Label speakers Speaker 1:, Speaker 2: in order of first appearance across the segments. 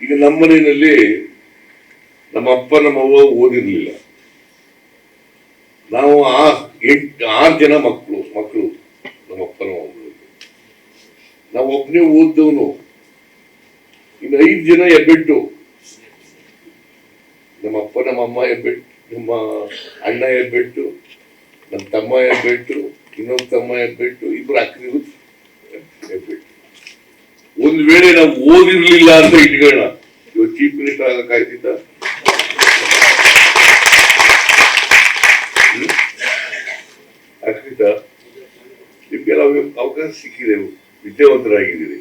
Speaker 1: ಈಗ ನಮ್ಮ ಮನೆಯಲ್ಲಿ ನಮ್ಮ ಅಪ್ಪ ನಮ್ಮವ್ವ ಓದಿರ್ಲಿಲ್ಲ. ನಾವು 6 ಜನ ಮಕ್ಕಳು ನಮ್ಮ ಅಪ್ಪನ ಮಕ್ಕಳು. ನಾವು ಒಬ್ಬನೇ ಓದ್ದವನು. ಇನ್ನು 5 ಜನ ಹೆಬ್ಬೆಟ್ಟು. ನಮ್ಮ ಅಪ್ಪ ನಮ್ಮ ಅಮ್ಮ ಹೆಬ್ಬೆಟ್ಟು, ನಮ್ಮ ಅಣ್ಣ ಹೆಬ್ಬೆಟ್ಟು, ನಮ್ಮ ತಮ್ಮ ಹೆಬ್ಬೆಟ್ಟು, ಇನ್ನೊಬ್ಬ ತಮ್ಮ ಹೆಬ್ಬೆಟ್ಟು, ಇಬ್ರು ಅಕ್ಕನಿಗೂ ಹೆಬ್ಬೆಟ್ಟು. ಒಂದು ವೇಳೆ ನಾವು ಓದಿರ್ಲಿಲ್ಲ ಅಂತ ಇಟ್ಕೊಳ್ಳೋಣ, ಇವತ್ತು ಚೀಫ್ ಮಿನಿಸ್ಟರ್ ಆಗಕ್ಕಾಯ್ತಿದ್ದ? ಆಗ್ತಿದ್ದ? ನಿಮ್ಗೆಲ್ಲ ಅವಕಾಶ ಸಿಕ್ಕಿದೆ, ವಿದ್ಯಾವಂತರಾಗಿದ್ದೀರಿ.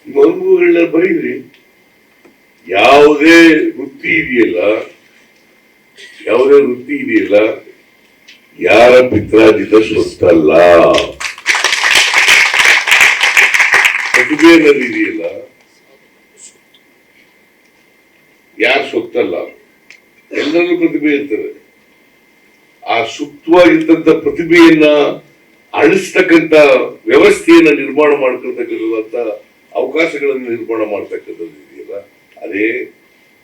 Speaker 1: ನಿಮ್ಮ ಅನುಭವಗಳನ್ನ ಬರೀದ್ರಿ. ಯಾವುದೇ ವೃತ್ತಿ ಇದೆಯಲ್ಲ, ಯಾರ ಪಿತ್ರಾಜಿತ ಸ್ವತ್ತಲ್ಲ. ಪ್ರತಿಭೆ ಅನ್ನೋದು ಇದೆಯಲ್ಲ, ಯಾರ ಸ್ವತ್ತಲ್ಲ. ಎಲ್ಲರಲ್ಲೂ ಪ್ರತಿಭೆ ಇರ್ತದೆ. ಆ ಸೂಕ್ತವಾಗಿರ್ತಕ್ಕಂಥ ಪ್ರತಿಭೆಯನ್ನ ಅಳಿಸ್ತಕ್ಕಂಥ ವ್ಯವಸ್ಥೆಯನ್ನ ನಿರ್ಮಾಣ ಮಾಡ್ಕೊಳ್ತಕ್ಕಂಥ ಅವಕಾಶಗಳನ್ನು ನಿರ್ಮಾಣ ಮಾಡ್ತಕ್ಕಂಥದ್ದು ಇದೆಯಲ್ಲ, ಅದೇ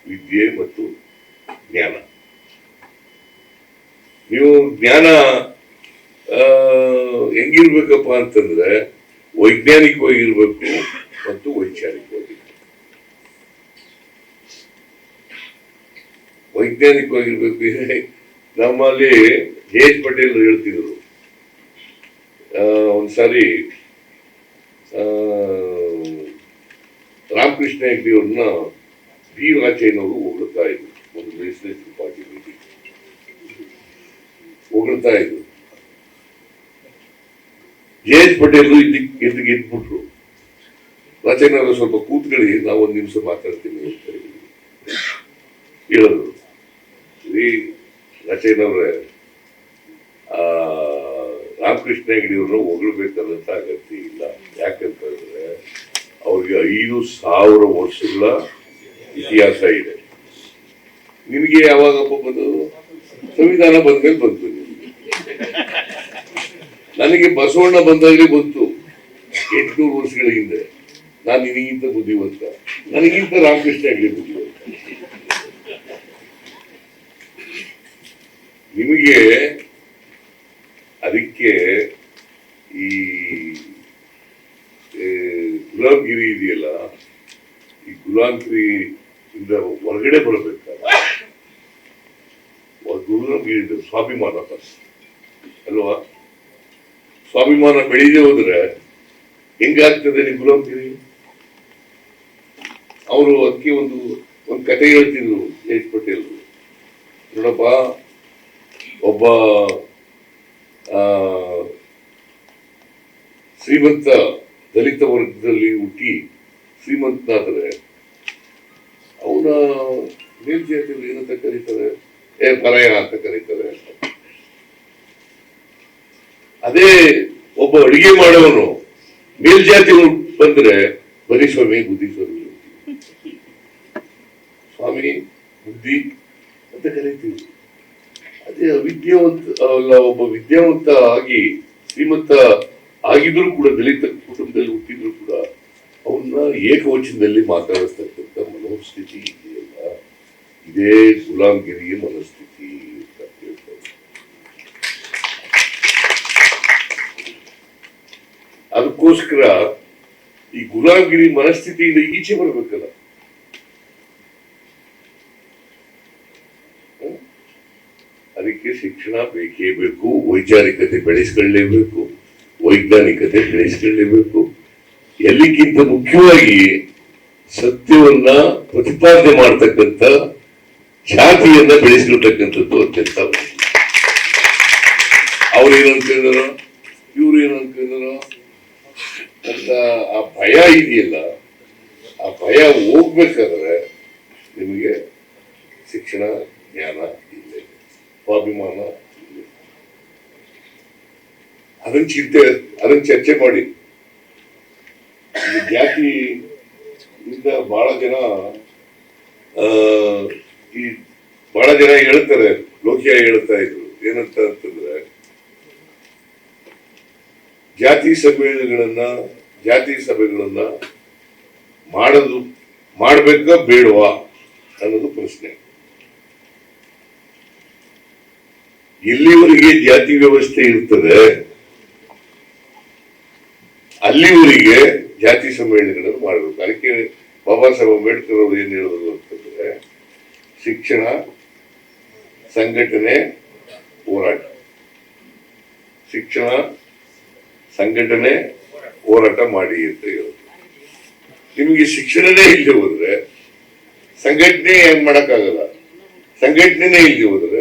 Speaker 1: ವಿದ್ಯೆ ಮತ್ತು ಜ್ಞಾನ. ನೀವು ಜ್ಞಾನ ಹೆಂಗಿರ್ಬೇಕಪ್ಪ ಅಂತಂದ್ರೆ ವೈಜ್ಞಾನಿಕವಾಗಿರ್ಬೇಕು ಮತ್ತು ವೈಚಾರಿಕವಾಗಿ. ವೈಜ್ಞಾನಿಕವಾಗಿರ್ಬೇಕು. ನಮ್ಮಲ್ಲಿ ಜೆ.ಎಚ್. ಪಟೇಲ್ ಹೇಳ್ತಿದ್ರು, ಒಂದ್ಸಾರಿ ರಾಮಕೃಷ್ಣ ಹೆಗ್ಡೆ ಅವ್ರನ್ನ ಬಿ ರಾಚಯ್ಯನವರು ಹೊಗಳ್ತಾ ಇದ್ರು. ಒಂದು ಲೆಜಿಸ್ಲೇಟಿವ್ ಪಾರ್ಟಿ ಮೀಟಿಂಗ್ ಹೊಗಳ್ತಾ ಇದ್ರು. ಜೆ.ಎಚ್. ಪಟೇಲ್ ಎದ್ಬಿಟ್ರು. ರಾಚಯ್ಯನವರು ಸ್ವಲ್ಪ ಕೂತ್ಕೊಳ್ಳಿ, ನಾವು 1 ನಿಮಿಷ ಮಾತಾಡ್ತೀನಿ ಅಂತ ಹೇಳಿದ್ರು. ರಾಚಯ್ಯನವ್ರೆ, ರಾಮಕೃಷ್ಣ ಹೆಗಡೆಯವ್ರನ್ನ ಹೊಗಳ್ಬೇಕಾದಂತ ಅಗತ್ಯ ಇಲ್ಲ. ಯಾಕಂತಂದ್ರೆ ಅವ್ರಿಗೆ 5,000 ವರ್ಷಗಳ ಇತಿಹಾಸ ಇದೆ. ನಿಮಗೆ ಯಾವಾಗಪ್ಪ ಬಂದದು? ಸಂವಿಧಾನ ಬಂದ್ಮೇಲೆ ಬಂತು. ನಿಮಗೆ ನನಗೆ ಬಸವಣ್ಣ ಬಂದಾಗಲೇ ಬಂತು, 800 ವರ್ಷಗಳ ಹಿಂದೆ. ನಾನು ನಿನಗಿಂತ ಬುದ್ಧಿವಂತ, ನನಗಿಂತ ರಾಮಕೃಷ್ಣ ಹೆಗಡೆ ಬುದ್ಧಿವಂತ. ನಿಮಗೆ ಅದಕ್ಕೆ ಈ ಗುಲಾಮ್ಗಿರಿ ಇದೆಯಲ್ಲ, ಈ ಗುಲಾಮ್ಗಿರಿಯಿಂದ ಹೊರಗಡೆ ಬರಬೇಕಾದ್ರೆ ಗುಲಾಮ್ಗಿರಿ ಸ್ವಾಭಿಮಾನ ಅಲ್ವಾ? ಸ್ವಾಭಿಮಾನ ಬೆಳೀದೇ ಹೋದ್ರೆ ಹೆಂಗಾಗ್ತದೆ ನಿಮ್ ಗುಲಾಮ್ಗಿರಿ? ಅವರು ಅದಕ್ಕೆ ಒಂದು ಕಥೆ ಹೇಳ್ತಿದ್ರು ಜೆ.ಎಚ್. ಪಟೇಲ್. ನೋಡಪ್ಪ, ಒಬ್ಬ ಶ್ರೀಮಂತ ದಲಿತ ವರ್ಗದಲ್ಲಿ ಹುಟ್ಟಿ ಶ್ರೀಮಂತನಾದ್ರೆ ಅವನ ಮೇಲ್ಜಾತಿಯವರು ಏನಂತ ಕರೀತಾರೆ? ಪರಾಯ ಅಂತ ಕರೀತಾರೆ. ಅದೇ ಒಬ್ಬ ಅಡಿಗೆ ಮಾಡೋನು ಮೇಲ್ಜಾತಿಯವರು ಬಂದ್ರೆ ಬರೀ ಸ್ವಾಮಿ ಬುದ್ಧಿ ಸ್ವಾಮಿ ಬುದ್ಧಿ ಅಂತ ಕರೀತೀವಿ. ಅದೇ ಒಬ್ಬ ವಿದ್ಯಾವಂತ ಆಗಿ ಶ್ರೀಮಂತ ಆಗಿದ್ರು ಕೂಡ, ದಲಿತ ಕುಟುಂಬದಲ್ಲಿ ಹುಟ್ಟಿದ್ರು ಕೂಡ ಅವನ್ನ ಏಕವಚನದಲ್ಲಿ ಮಾತಾಡಿಸ್ತಕ್ಕಂಥ ಮನೋಸ್ಥಿತಿ ಇದೆಯಲ್ಲ, ಇದೇ ಗುಲಾಮ್ಗಿರಿಯ ಮನಸ್ಥಿತಿ ಅಂತ ಹೇಳ್ತಾರೆ. ಅದಕ್ಕೋಸ್ಕರ ಈ ಗುಲಾಮ್ಗಿರಿ ಮನಸ್ಥಿತಿಯಿಂದ ಈಚೆ ಬರ್ಬೇಕಲ್ಲ. ಅದಕ್ಕೆ ಶಿಕ್ಷಣ ಬೇಕೇ ಬೇಕು. ವೈಚಾರಿಕತೆ ಬೆಳೆಸ್ಕೊಳ್ಳೇಬೇಕು, ವೈಜ್ಞಾನಿಕತೆ ಬೆಳೆಸ್ಕೊಳ್ಳೇಬೇಕು. ಎಲ್ಲಿಗಿಂತ ಮುಖ್ಯವಾಗಿ ಸತ್ಯವನ್ನ ಪ್ರತಿಪಾದನೆ ಮಾಡ್ತಕ್ಕಂಥ ಖ್ಯಾತಿಯನ್ನ ಬೆಳೆಸ್ಕೊಳ್ತಕ್ಕಂಥದ್ದು ಅತ್ಯಂತ. ಅವ್ರು ಏನಂತಿದಾರೋ, ಇವ್ರು ಏನಂತಿದಾರೋ ಅಂತ ಆ ಭಯ ಇದೆಯಲ್ಲ, ಆ ಭಯ ಹೋಗ್ಬೇಕಾದ್ರೆ ನಿಮಗೆ ಶಿಕ್ಷಣ, ಜ್ಞಾನ ಇಲ್ಲ, ಸ್ವಾಭಿಮಾನ ಇಲ್ಲ. ಅದನ್ನ ಚರ್ಚೆ ಮಾಡಿ. ಜಾತಿ ಇಂದ ಬಹಳ ಜನ ಹೇಳ್ತಾರೆ, ಲೋಕಿಯ ಹೇಳ್ತಾ ಇದ್ರು ಏನಂತ ಅಂತಂದ್ರೆ, ಜಾತಿ ಸಭೆಗಳನ್ನ ಮಾಡ್ಬೇಕಾ ಬೇಡವಾ ಅನ್ನೋದು ಪ್ರಶ್ನೆ. ಎಲ್ಲಿವರೆಗೆ ಜಾತಿ ವ್ಯವಸ್ಥೆ ಇರ್ತದೆ ಅಲ್ಲಿವರೆಗೆ ಜಾತಿ ಸಮ್ಮೇಳನಗಳನ್ನು ಮಾಡಬೇಕು. ಅದಕ್ಕೆ ಬಾಬಾ ಸಾಹೇಬ್ ಅಂಬೇಡ್ಕರ್ ಅವರು ಏನ್ ಹೇಳಿದ್ರು ಅಂತಂದ್ರೆ, ಶಿಕ್ಷಣ, ಸಂಘಟನೆ, ಹೋರಾಟ. ಶಿಕ್ಷಣ, ಸಂಘಟನೆ, ಹೋರಾಟ ಮಾಡಿ ಅಂತ ಹೇಳಿದ್ರು. ನಿಮಗೆ ಶಿಕ್ಷಣನೇ ಇಲ್ಲದೆ ಹೋದ್ರೆ ಸಂಘಟನೆ ಹೆಂಗ್ ಮಾಡಕ್ಕಾಗಲ್ಲ. ಸಂಘಟನೆನೇ ಇಲ್ಲದೆ ಹೋದ್ರೆ